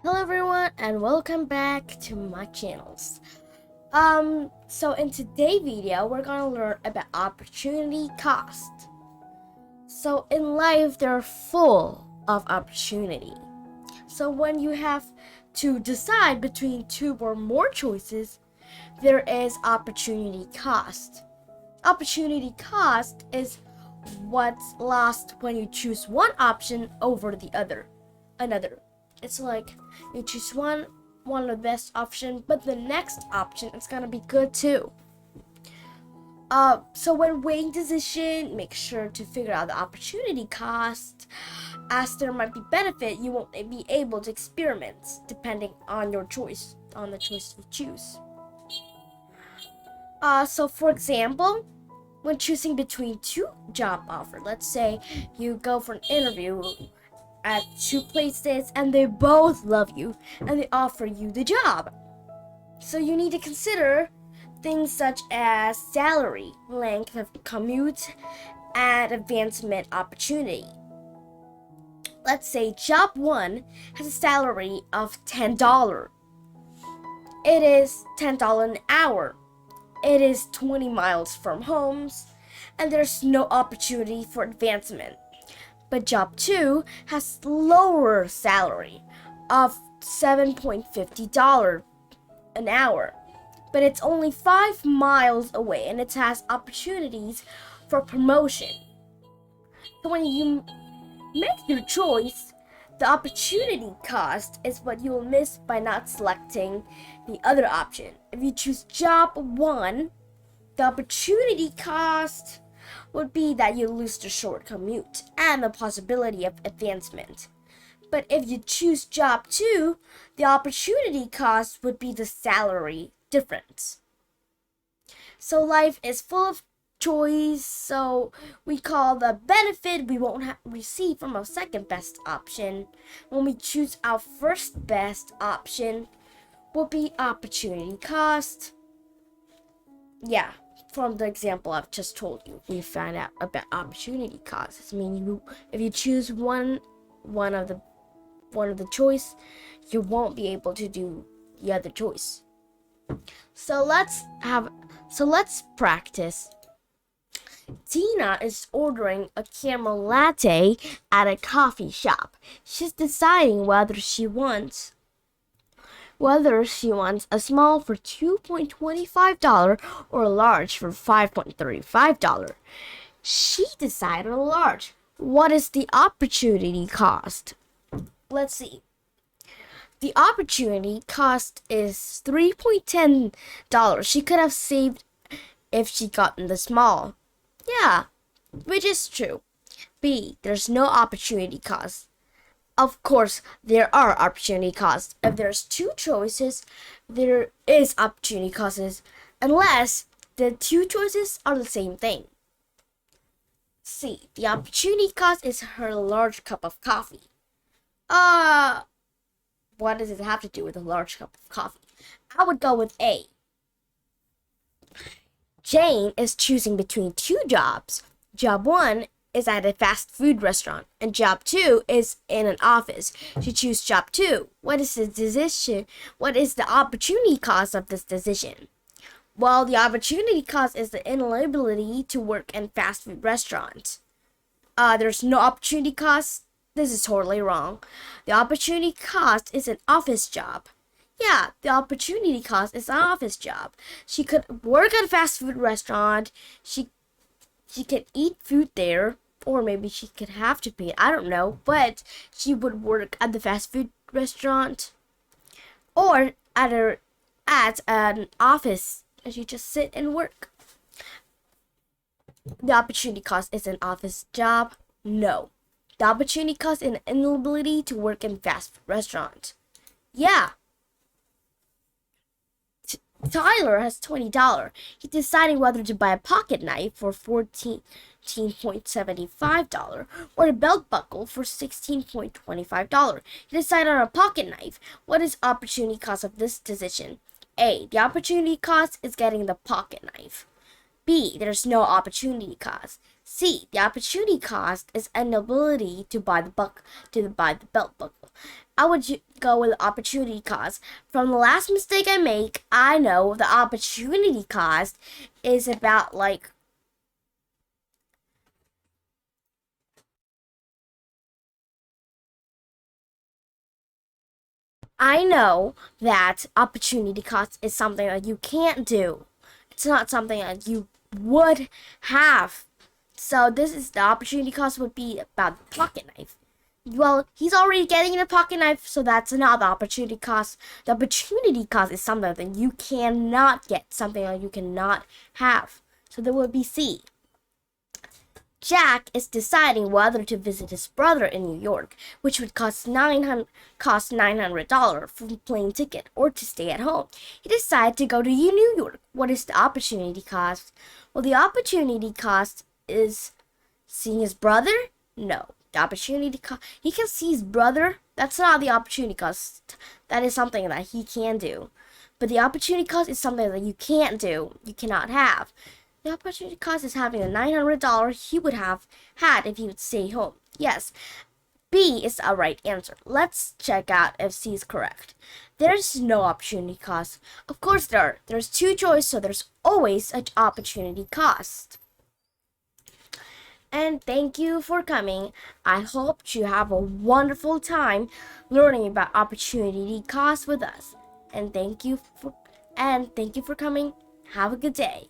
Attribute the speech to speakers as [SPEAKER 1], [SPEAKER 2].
[SPEAKER 1] Hello everyone and welcome back to my channels. So in today's video we're gonna learn about opportunity cost. So in life they're full of opportunity. So when you have to decide between two or more choices, there is opportunity cost. Opportunity cost is what's lost when you choose one option over the another. It's like you choose one of the best option, but the next option is gonna be good too. So when weighing decision, make sure to figure out the opportunity cost, as there might be benefit you won't be able to experiment depending on your choice, on the choice you choose. So for example, when choosing between two job offers, let's say you go for an interview at two places and they both love you and they offer you the job. So you need to consider things such as salary, length of commute, and advancement opportunity. Let's say job 1 has a salary of $10. It is $10 an hour. It is 20 miles from homes and there's no opportunity for advancement. But job 2 has lower salary of $7.50 an hour, but it's only 5 miles away and it has opportunities for promotion. So when you make your choice, the opportunity cost is what you will miss by not selecting the other option. If you choose job 1, the opportunity cost would be that you lose the short commute and the possibility of advancement. But if you choose job 2, the opportunity cost would be the salary difference. So life is full of choice, so we call the benefit we won't receive from our second best option. When we choose our first best option, will be opportunity cost. Yeah, from the example I've just told you, we found out about opportunity costs. I mean, if you choose one of the choice, you won't be able to do the other choice. So let's practice. Tina is ordering a caramel latte at a coffee shop. She's deciding whether she wants a small for $2.25 or a large for $5.35. She decided a large. What is the opportunity cost? Let's see. The opportunity cost is $3.10. She could have saved if she gotten the small. Yeah, which is true. B. There's no opportunity cost. Of course, there are opportunity costs. If there's two choices, there is opportunity costs, unless the two choices are the same thing. C. The opportunity cost is her large cup of coffee. What does it have to do with a large cup of coffee? I would go with A. Jane is choosing between two jobs. Job 1 is at a fast food restaurant, and job 2 is in an office. She chooses job 2. What is the decision? What is the opportunity cost of this decision? Well, the opportunity cost is the inability to work in fast food restaurants. There's no opportunity cost. This is totally wrong. The opportunity cost is an office job. Yeah, the opportunity cost is an office job. She could work at a fast food restaurant. She could eat food there, or maybe she could have to pay it. I don't know, but she would work at the fast food restaurant or at an office, and she just sit and work. The opportunity cost is an office job. No. The opportunity cost is an inability to work in fast food restaurant. Yeah. Tyler has $20. He's deciding whether to buy a pocket knife for $14.75 or a belt buckle for $16.25. He decided on a pocket knife. What is opportunity cost of this decision? A. The opportunity cost is getting the pocket knife. B. There's no opportunity cost. C. The opportunity cost is inability to buy the belt buckle. I would go with opportunity cost. From the last mistake I make, I know the opportunity cost is about like I know that opportunity cost is something that you can't do. It's not something that you would have. So this is the opportunity cost would be about the pocket knife. Well, he's already getting the pocket knife, so that's another opportunity cost. The opportunity cost is something that you cannot get, something that you cannot have. So there would be C. Jack is deciding whether to visit his brother in New York, which would cost $900 for a plane ticket, or to stay at home. He decides to go to New York. What is the opportunity cost? Well, the opportunity cost is seeing his brother? No. The opportunity cost, he can see his brother. That's not the opportunity cost. That is something that he can do. But the opportunity cost is something that you can't do. You cannot have. The opportunity cost is having the $900 he would have had if he would stay home. Yes, B is the right answer. Let's check out if C is correct. There's no opportunity cost. Of course there are. There's two choices, so there's always an opportunity cost. And thank you for coming. I hope you have a wonderful time learning about opportunity cost with us. And thank you for coming. Have a good day.